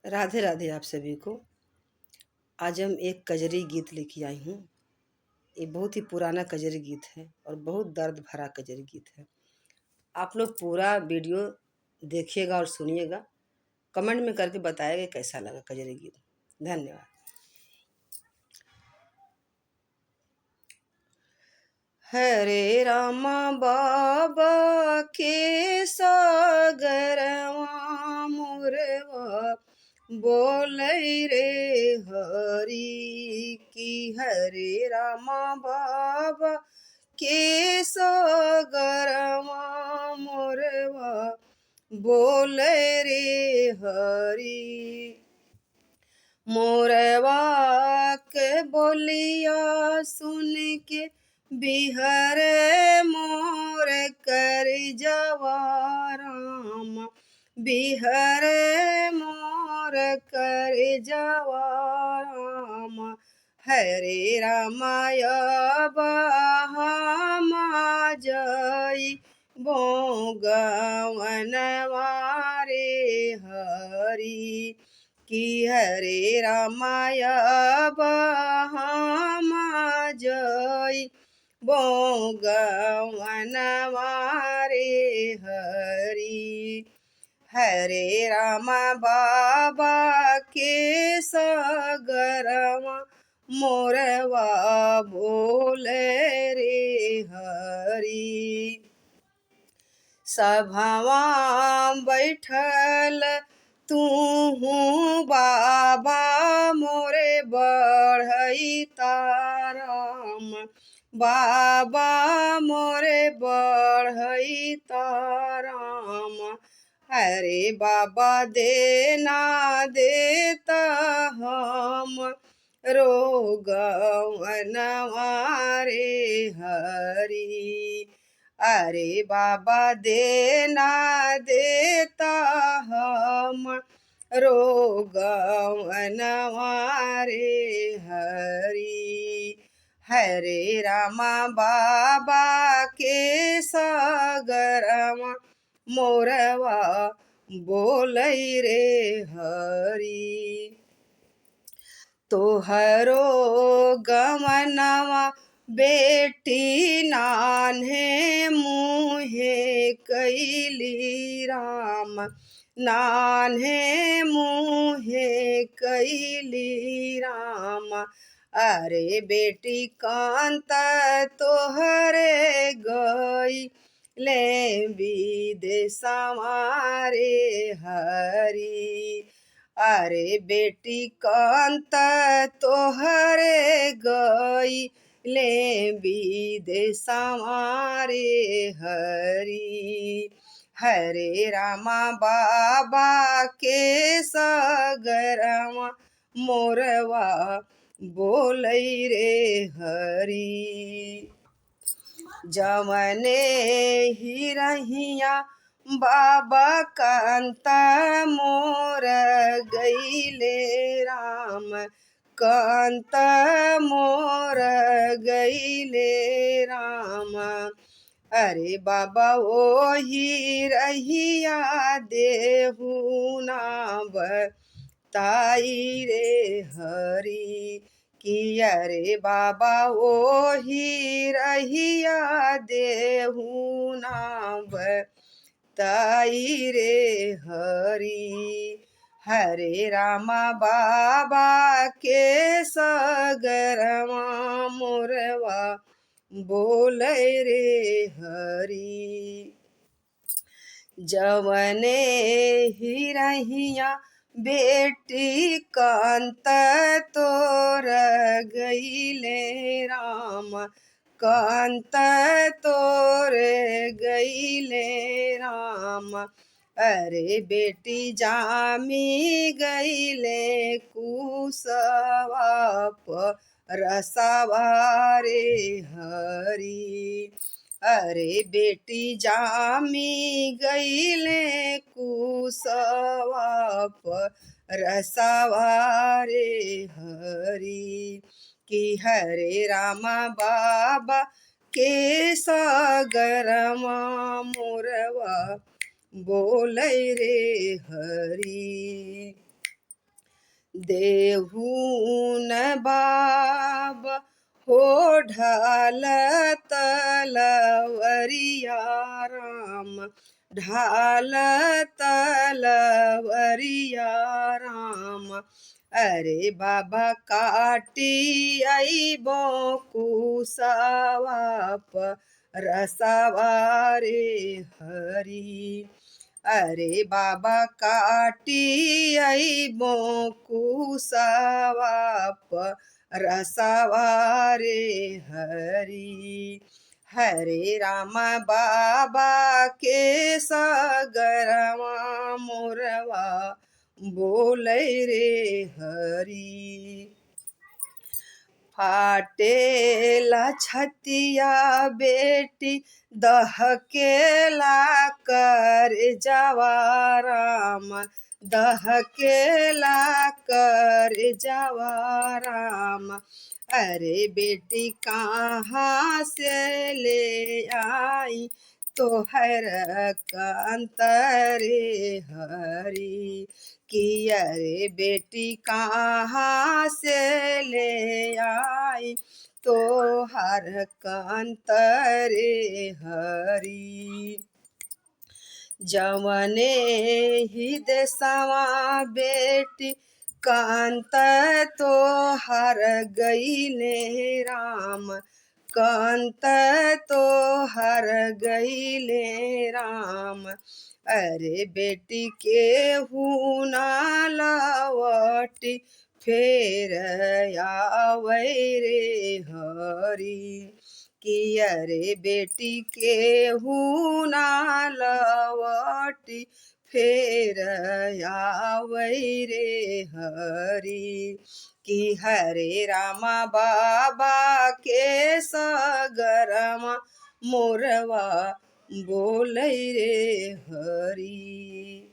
राधे राधे आप सभी को। आज हम एक कजरी गीत लेके आई हूँ। ये बहुत ही पुराना कजरी गीत है और बहुत दर्द भरा कजरी गीत है। आप लोग पूरा वीडियो देखिएगा और सुनिएगा। कमेंट में करके बताइएगा कैसा लगा कजरी गीत। धन्यवाद। हरे रामा बाबा के सागरवा मोरवा बोलै रे हरि की। हरे रामा बाबा के सागरवा मोरवा बोलै रे हरि। मोरवा के बोलिया सुन के बिहर मोर कर जवा राम। बिहर मोर कर जवा राम। हरे रामाय बहामा जई बोगवन वारे हरि की। हरे रामाय बहामा जई बोगवन वारे हरि। हरे रामा बाबा के सागरवा मोरवा बोले रे हरि। सभावा बैठल तू बाबा मोरे बढ़ई ताराम। बाबा मोरे बढ़ई ताराम। अरे बाबा देना देता हम रोगवन वारे हरि। अरे बाबा देना देता हम रोगवन वारे हरि। हरे रामा बाबा के सागरवा मोरवा बोलै रे हरि। तोहरो गमनवा बेटी नान्हे मुहे कैली राम। नान्हे मुहे कैली राम। अरे बेटी कांता तोहरे गई ले विदेशवा रे हरि। अरे बेटी कांता तोहरे गई ले विदेशवा रे हरि। हरे रामा बाबा के सागरवा मोरवा बोलै रे हरि। जवने ही रहिया बाबा कांता मोर गईले राम। कांता मोर गईले राम। अरे बाबा ओही रहिया देहु ना बताई रे हरि की। अरे बाबा ओही रहिया देहु ना बताई रे हरि। हरे रामा बाबा के सागरवा मोरवा बोलै रे हरि। जवने ही रहिया बेटी कांता तोर गईले राम। कांता तोर गईले राम। अरे बेटी जामी गईले कुसवा रसवा रे हरि। अरे बेटी जामी गईले कुसवा रसवा रे हरि की। हरे रामा बाबा के सागरवा मोरवा बोलै रे हरि। देहू न बाब हो ढाल तलवरिया राम, ढाल तलवरिया राम। अरे बाबा काटी अइबो कुसवा रसवा रे हरी। अरे बाबा काटी अइबो कुसवा रसवा रे हरी। हरे राम बाबा के सगरवा मोरवा बोलै रे हरी। फाटेला छतिया बेटी दहकेला कर जवा राम, दहकेला कर जवा राम। अरे बेटी कहाँ से ले आई तोहर कंतरे हरी। कि अरे बेटी कहाँ से ले आई तोहर कंतरे हरी। जवने ही देसवा बेटी कांत तोहर गईले राम, कांत तोहर गईले राम। अरे बेटी केहू ना लवटी फेर आवै रे हरी। कि अरे बेटी केहू ना लवटी फेर आवै रे हरी। कि हरे रामा बाबा के सगरमा मोरवा बोलै रे हरी।